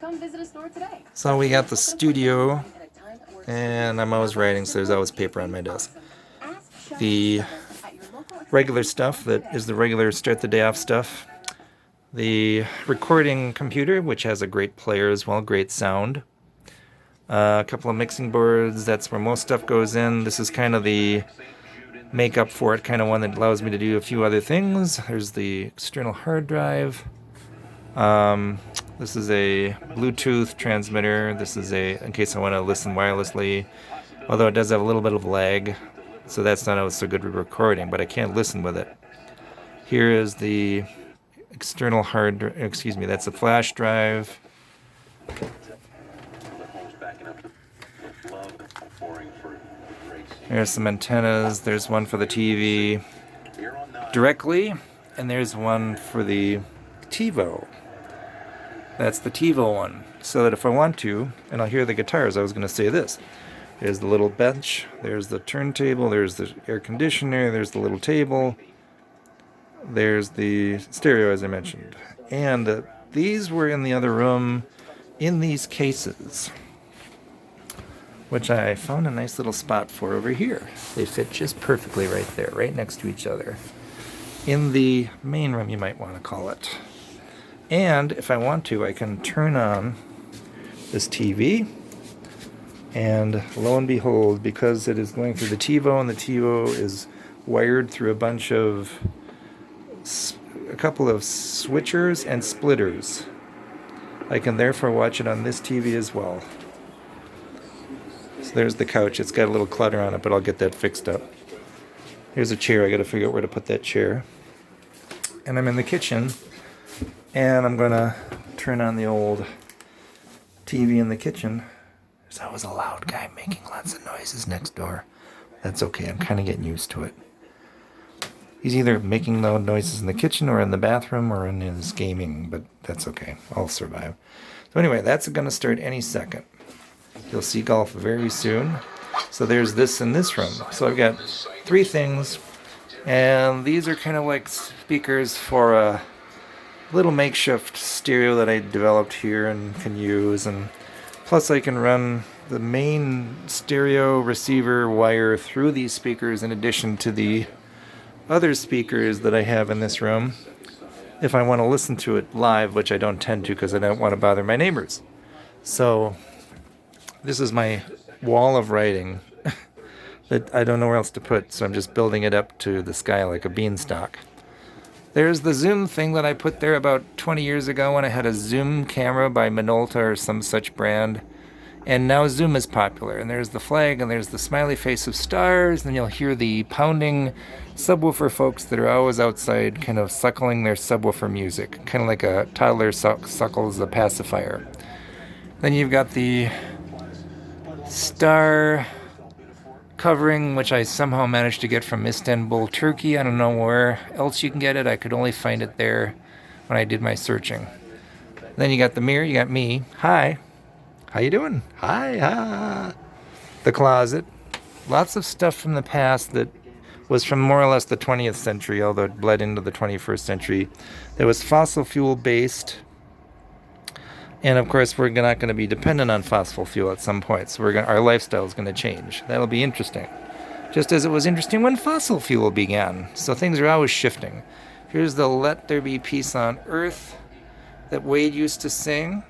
Come visit a store today. So we got the studio, and I'm always writing, so there's always paper on my desk. The regular stuff that is the regular start the day off stuff. The recording computer, which has a great player as well, great sound. A couple of mixing boards, that's where most stuff goes in. This is kind of the makeup for it, kind of one that allows me to do a few other things. There's the external hard drive. This is a Bluetooth transmitter. This is in case I want to listen wirelessly, although it does have a little bit of lag, so that's not always so good with recording, but I can't listen with it. Here is the external that's a flash drive. There's some antennas. There's one for the TV directly, and there's one for the TiVo. That's the TiVo one. So that if I want to, and I'll hear the guitars, I was going to say this. There's the little bench, there's the turntable, there's the air conditioner, there's the little table, there's the stereo, as I mentioned. And these were in the other room in these cases, which I found a nice little spot for over here. They fit just perfectly right there, right next to each other. In the main room, you might want to call it. And if I want to, I can turn on this TV, and lo and behold, because it is going through the TiVo, and the TiVo is wired through a couple of switchers and splitters, I can therefore watch it on this TV as well. So there's the couch. It's got a little clutter on it, but I'll get that fixed up. Here's a chair. I got to figure out where to put that chair. And I'm in the kitchen, and I'm going to turn on the old TV in the kitchen. There's always a loud guy making lots of noises next door. That's okay. I'm kind of getting used to it. He's either making loud noises in the kitchen or in the bathroom or in his gaming, but that's okay. I'll survive. So anyway, that's going to start any second. You'll see golf very soon. So there's this in this room. So I've got three things, and these are kind of like speakers for a little makeshift stereo that I developed here and can use, and plus I can run the main stereo receiver wire through these speakers in addition to the other speakers that I have in this room if I want to listen to it live, which I don't tend to because I don't want to bother my neighbors. So this is my wall of writing that I don't know where else to put, so I'm just building it up to the sky like a beanstalk. There's the zoom thing that I put there about 20 years ago when I had a zoom camera by Minolta or some such brand. And now zoom is popular. And there's the flag, and there's the smiley face of stars, and you'll hear the pounding subwoofer folks that are always outside kind of suckling their subwoofer music, kind of like a toddler suckles a pacifier. Then you've got the star covering, which I somehow managed to get from Istanbul, Turkey. I don't know where else you can get it. I could only find it there when I did my searching. Then you got the mirror. You got me. Hi. How you doing? Hi. The closet. Lots of stuff from the past that was from more or less the 20th century, although it bled into the 21st century. That was fossil fuel based. And of course, we're not going to be dependent on fossil fuel at some point, so our lifestyle is going to change. That'll be interesting. Just as it was interesting when fossil fuel began. So things are always shifting. Here's the Let There Be Peace on Earth that Wade used to sing.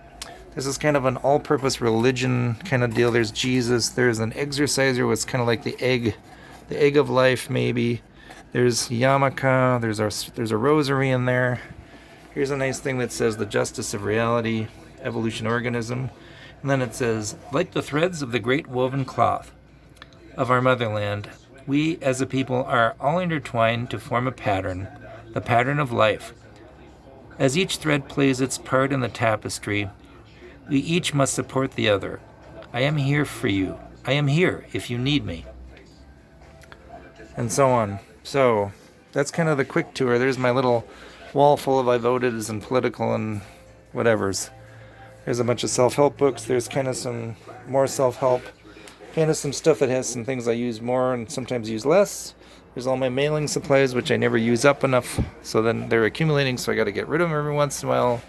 This is kind of an all-purpose religion kind of deal. There's Jesus. There's an exorciser, was kind of like the egg of life, maybe. There's yarmulke. There's a rosary in there. Here's a nice thing that says the justice of reality, evolution organism. And then it says, like the threads of the great woven cloth of our motherland, we as a people are all intertwined to form a pattern, the pattern of life. As each thread plays its part in the tapestry, we each must support the other. I am here for you. I am here if you need me. And so on. So that's kind of the quick tour. There's my little wall full of I voteds and political and whatevers. There's a bunch of self-help books. There's kind of some more self-help. Kind of some stuff that has some things I use more and sometimes use less. There's all my mailing supplies, which I never use up enough. So then they're accumulating, so I got to get rid of them every once in a while.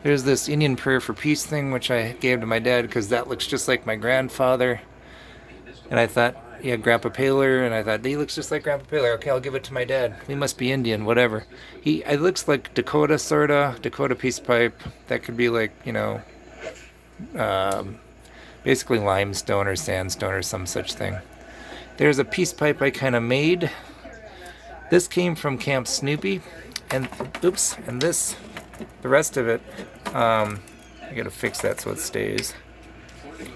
There's this Indian prayer for peace thing, which I gave to my dad because that looks just like my grandfather. And I thought, yeah, Grandpa Paler, and I thought, he looks just like Grandpa Paler. Okay, I'll give it to my dad. He must be Indian, whatever. It looks like Dakota, sorta. Dakota peace pipe. That could be like, um, basically limestone or sandstone or some such thing. There's a peace pipe I kind of made. This came from Camp Snoopy. And, and this, the rest of it, I gotta fix that so it stays.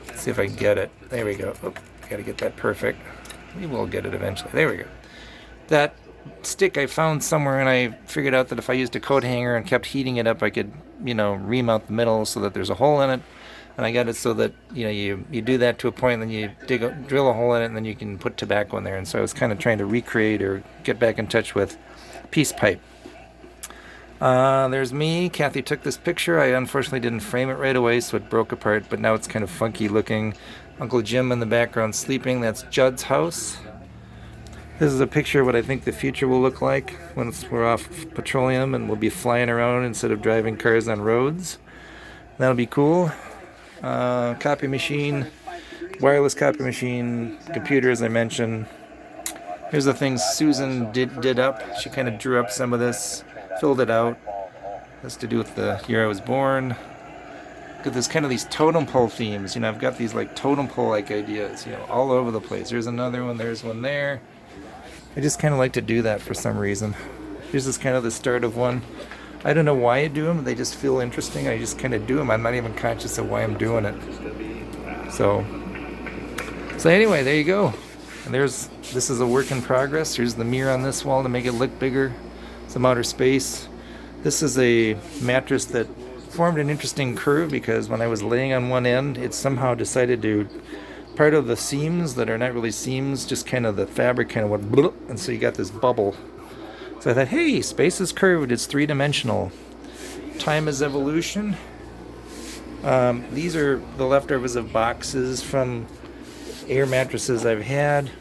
Let's see if I can get it. There we go. Gotta get that perfect. We will get it eventually. There we go. That stick I found somewhere, and I figured out that if I used a coat hanger and kept heating it up, I could, ream out the middle so that there's a hole in it. And I got it so that, you do that to a point, and then you drill a hole in it, and then you can put tobacco in there. And so I was kind of trying to recreate or get back in touch with peace pipe. There's me. Kathy took this picture. I unfortunately didn't frame it right away, so it broke apart, but now it's kind of funky looking. Uncle Jim in the background sleeping. That's Judd's house. This is a picture of what I think the future will look like once we're off petroleum and we'll be flying around instead of driving cars on roads. That'll be cool. Copy machine, wireless copy machine, computer, as I mentioned. Here's the things Susan did up. She kind of drew up some of this, filled it out. That's to do with the year I was born. Got this kind of these totem pole themes. I've got these like totem pole like ideas, all over the place. There's another one, there's one there. I just kind of like to do that for some reason. Here's this kind of the start of one. I don't know why I do them. They just feel interesting. I just kind of do them. I'm not even conscious of why I'm doing it. So anyway, there you go. And this is a work in progress. Here's the mirror on this wall to make it look bigger. Some outer space. This is a mattress that formed an interesting curve because when I was laying on one end, it somehow decided to, part of the seams that are not really seams, just kind of the fabric kind of went bloop, and so you got this bubble. So I thought, hey, space is curved, it's three-dimensional. Time is evolution. These are the leftovers of boxes from air mattresses I've had.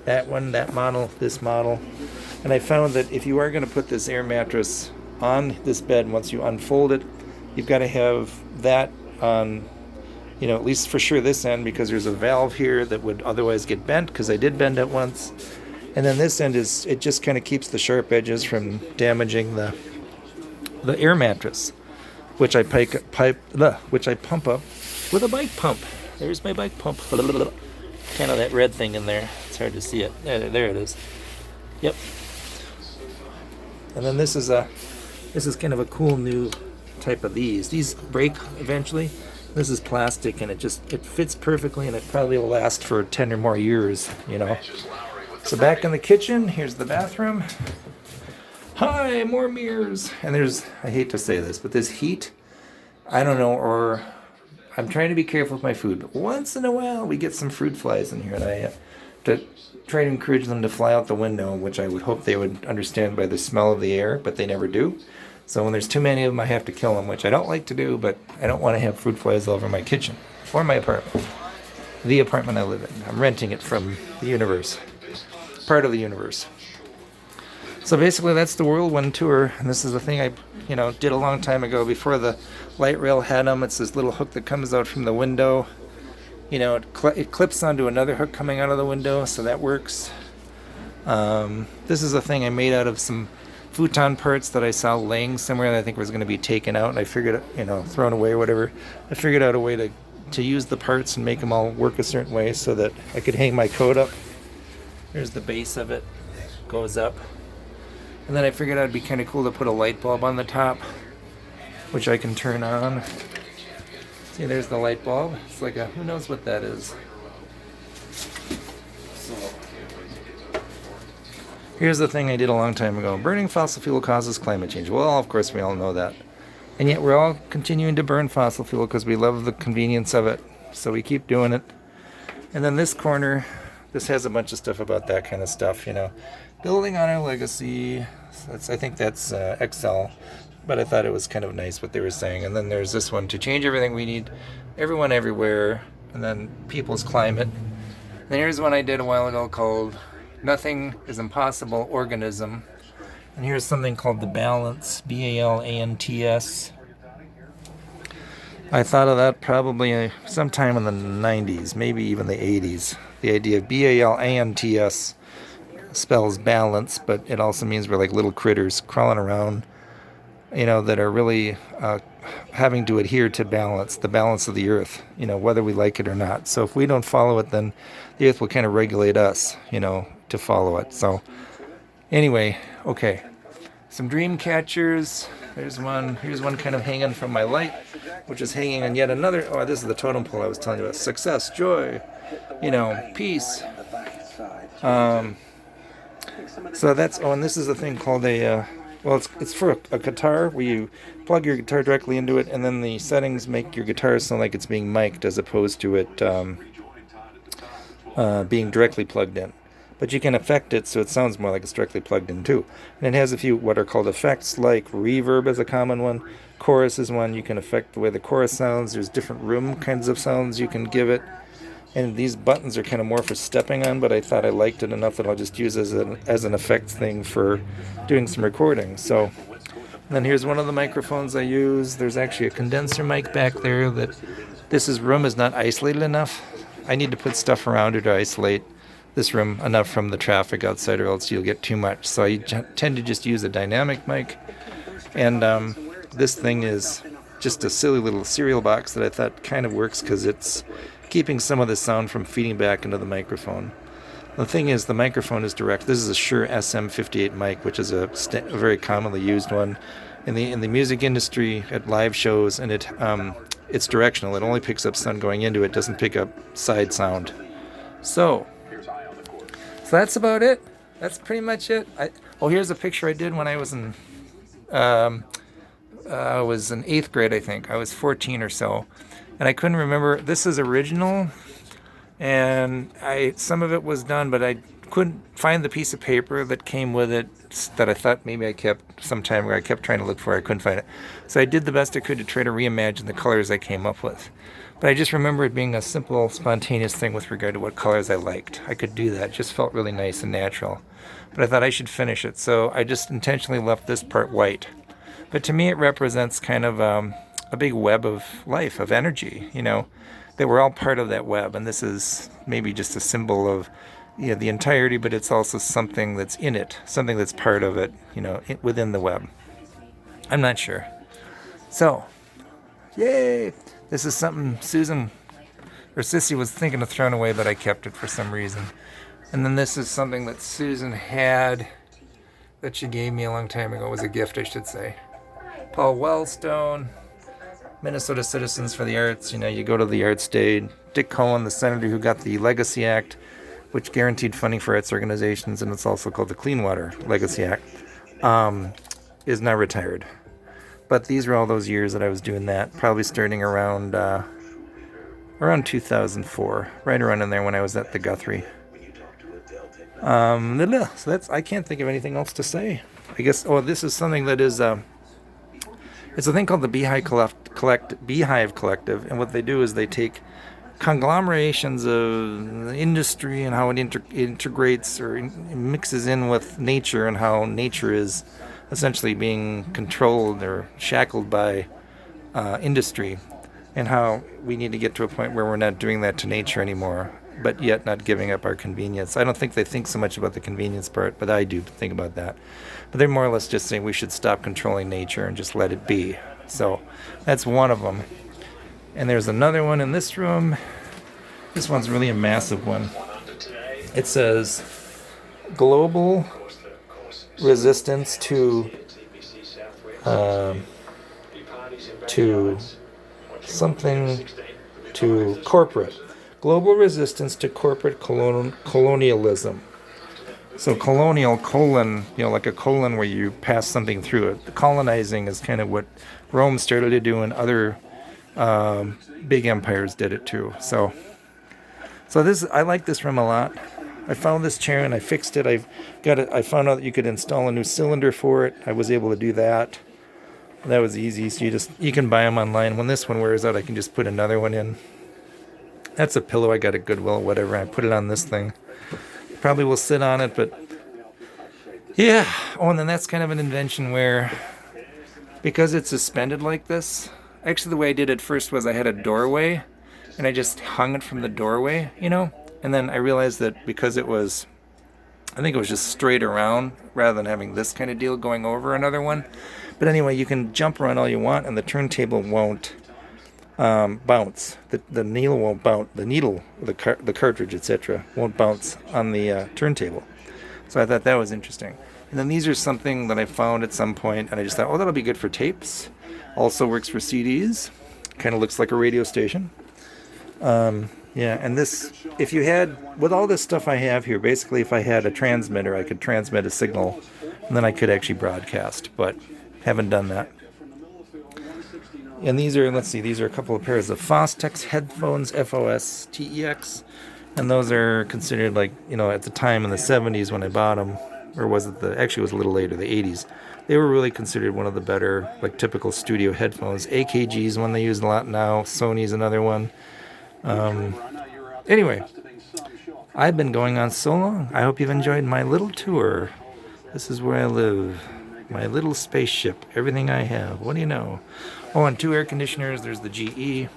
That one, that model, this model. And I found that if you are going to put this air mattress on this bed, once you unfold it, you've got to have that on, at least for sure this end, because there's a valve here that would otherwise get bent, because I did bend it once. And then this end it just kind of keeps the sharp edges from damaging the air mattress, which I pump up with a bike pump. There's my bike pump. Kind of that red thing in there. It's hard to see it. There it is. Yep. And then this is kind of a cool new type of these. These break eventually. This is plastic and it fits perfectly and it probably will last for 10 or more years, So back in the kitchen, here's the bathroom. Hi, more mirrors. And I hate to say this, but this heat, I don't know, or I'm trying to be careful with my food, but once in a while we get some fruit flies in here and I have to try to encourage them to fly out the window, which I would hope they would understand by the smell of the air, but they never do. So when there's too many of them, I have to kill them, which I don't like to do, but I don't want to have fruit flies all over my kitchen or my apartment. The apartment I live in. I'm renting it from the universe. Part of the universe. So basically that's the whirlwind tour, and this is the thing I, did a long time ago before the light rail had them. It's this little hook that comes out from the window. It clips onto another hook coming out of the window, so that works. This is a thing I made out of some futon parts that I saw laying somewhere that I think was going to be taken out, and I figured, thrown away or whatever. I figured out a way to use the parts and make them all work a certain way so that I could hang my coat up. Here's the base of it. Goes up. And then I figured out it'd be kind of cool to put a light bulb on the top, which I can turn on. See, there's the light bulb. It's like who knows what that is. Here's the thing I did a long time ago. Burning fossil fuel causes climate change. Well, of course, we all know that. And yet we're all continuing to burn fossil fuel because we love the convenience of it. So we keep doing it. And then this corner, this has a bunch of stuff about that kind of stuff, Building on our legacy. I think that's Excel. But I thought it was kind of nice what they were saying. And then there's this one, to change everything we need, everyone everywhere, and then people's climate. And then here's one I did a while ago called Nothing is Impossible Organism. And here's something called The Balance, BALANTS. I thought of that probably sometime in the 90s, maybe even the 80s. The idea of BALANTS spells balance, but it also means we're like little critters crawling around, that are really having to adhere to balance, the balance of the earth, whether we like it or not. So if we don't follow it, then the earth will kind of regulate us, to follow it. So anyway, okay. Some dream catchers. There's one. Here's one kind of hanging from my light, which is hanging on yet another. Oh, this is the totem pole I was telling you about. Success, joy, peace. So that's. Oh, and this is a thing called a. Well, it's for a guitar where you plug your guitar directly into it, and then the settings make your guitar sound like it's being mic'd as opposed to it being directly plugged in. But you can affect it so it sounds more like it's directly plugged in too. And it has a few what are called effects, like reverb is a common one. Chorus is one. You can affect the way the chorus sounds. There's different room kinds of sounds you can give it. And these buttons are kind of more for stepping on, but I thought I liked it enough that I'll just use as an effects thing for doing some recording. So, and then here's one of the microphones I use. There's actually a condenser mic back there that room is not isolated enough. I need to put stuff around it to isolate this room enough from the traffic outside, or else you'll get too much. So I tend to just use a dynamic mic. And this thing is just a silly little cereal box that I thought kind of works because it's keeping some of the sound from feeding back into the microphone. The thing is, the microphone is direct. This is a Shure SM58 mic, which is a very commonly used one in the music industry at live shows, and it's directional. It only picks up sound going into it, doesn't pick up side sound. So that's about it. That's pretty much it. Here's a picture I did when I was in eighth grade, I think. I was 14 or so, and I couldn't remember. This is original, and some of it was done, but I couldn't find the piece of paper that came with it that I thought maybe I kept some time ago. I kept trying to look for it. I couldn't find it. So I did the best I could to try to reimagine the colors I came up with. But I just remember it being a simple, spontaneous thing with regard to what colors I liked. I could do that. It just felt really nice and natural. But I thought I should finish it, so I just intentionally left this part white. But to me, it represents kind of a big web of life, of energy, that we're all part of that web. And this is maybe just a symbol of the entirety, but it's also something that's in it, something that's part of it, within the web. I'm not sure. So, yay! This is something Susan or Sissy was thinking of throwing away, but I kept it for some reason. And then this is something that Susan had that she gave me a long time ago. It was a gift, I should say. Paul Wellstone, Minnesota Citizens for the Arts. You go to the Arts Day. Dick Cohen, the senator who got the Legacy Act, which guaranteed funding for arts organizations, and it's also called the Clean Water Legacy Act, is now retired. But these were all those years that I was doing that, probably starting around 2004, right around in there when I was at the Guthrie. So I can't think of anything else to say. I guess. This is something that is. It's a thing called the Beehive Collective, and what they do is they take conglomerations of the industry and how it integrates or mixes in with nature, and how nature is essentially being controlled or shackled by industry, and how we need to get to a point where we're not doing that to nature anymore, but yet not giving up our convenience. I don't think they think so much about the convenience part, but I do think about that. But they're more or less just saying we should stop controlling nature and just let it be. So that's one of them. And there's another one in this room. This one's really a massive one. It says global resistance to corporate. Global resistance to corporate colonialism. So colonial, like a colon where you pass something through it. The colonizing is kind of what Rome started to do, and other big empires did it too. So I like this room a lot. I found this chair and I fixed it. I found out that you could install a new cylinder for it. I was able to do that. That was easy. So you can buy them online. When this one wears out, I can just put another one in. That's a pillow I got at Goodwill, whatever. I put it on this thing. Probably will sit on it, but yeah. And then that's kind of an invention where, because it's suspended like this, Actually, the way I did it first was I had a doorway, and I just hung it from the doorway, and then I realized that because I think it was just straight around rather than having this kind of deal going over another one. But anyway, you can jump around all you want, and the turntable won't bounce. The needle won't bounce. The needle, the cartridge, etc., won't bounce on the turntable. So I thought that was interesting. And then these are something that I found at some point, and I just thought, oh, that'll be good for tapes. Also works for CDs. Kind of looks like a radio station. Yeah, and this, if you had, with all this stuff I have here, basically if I had a transmitter, I could transmit a signal, and then I could actually broadcast, but haven't done that. And these are, let's see, these are a couple of pairs of Fostex headphones, FOS-TEX, and those are considered like, at the time in the 70s when I bought them, or was it actually it was a little later, the 80s, they were really considered one of the better, like typical studio headphones. AKG's one they use a lot now, Sony's another one. Anyway, I've been going on so long. I hope you've enjoyed my little tour. This is where I live. My little spaceship. Everything I have. What do you know? Oh, and 2 air conditioners. There's the GE.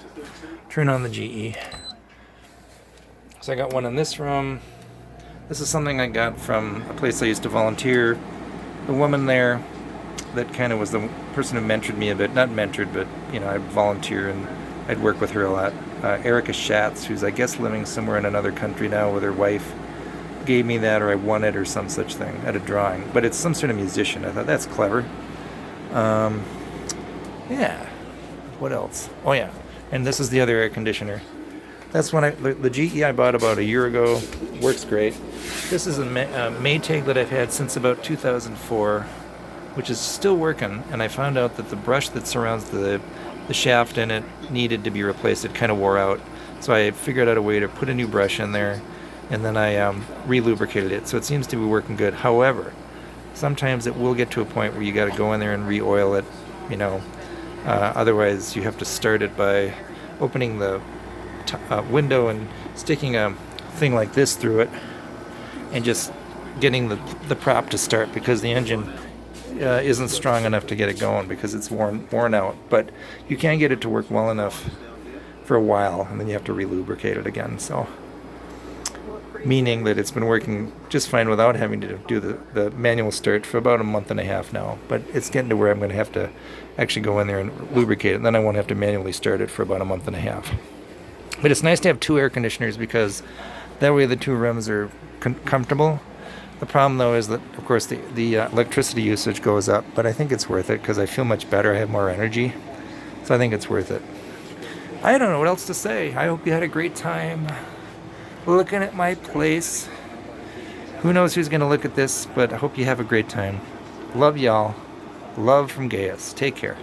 Turn on the GE. So I got one in this room. This is something I got from a place I used to volunteer. The woman there that kind of was the person who mentored me a bit. Not mentored, but, I'd volunteer and I'd work with her a lot. Erica Schatz, who's I guess living somewhere in another country now with her wife, gave me that, or I won it or some such thing at a drawing. But it's some sort of musician. I thought that's clever. Yeah. What else? Oh yeah. And this is the other air conditioner. That's when the GE I bought about a year ago. Works great. This is a Maytag that I've had since about 2004, which is still working. And I found out that the brush that surrounds the shaft in it needed to be replaced. It kind of wore out. So I figured out a way to put a new brush in there, and then I re-lubricated it. So it seems to be working good. However, sometimes it will get to a point where you got to go in there and re-oil it, otherwise you have to start it by opening the window and sticking a thing like this through it and just getting the prop to start, because the engine isn't strong enough to get it going because it's worn out. But you can get it to work well enough for a while, and then you have to re-lubricate it again. So, meaning that it's been working just fine without having to do the manual start for about a month and a half now. But it's getting to where I'm going to have to actually go in there and lubricate it, and then I won't have to manually start it for about a month and a half. But it's nice to have 2 air conditioners, because that way the 2 rooms are comfortable. The problem, though, is that, of course, the electricity usage goes up, but I think it's worth it because I feel much better. I have more energy, so I think it's worth it. I don't know what else to say. I hope you had a great time looking at my place. Who knows who's going to look at this, but I hope you have a great time. Love y'all. Love from Gaius. Take care.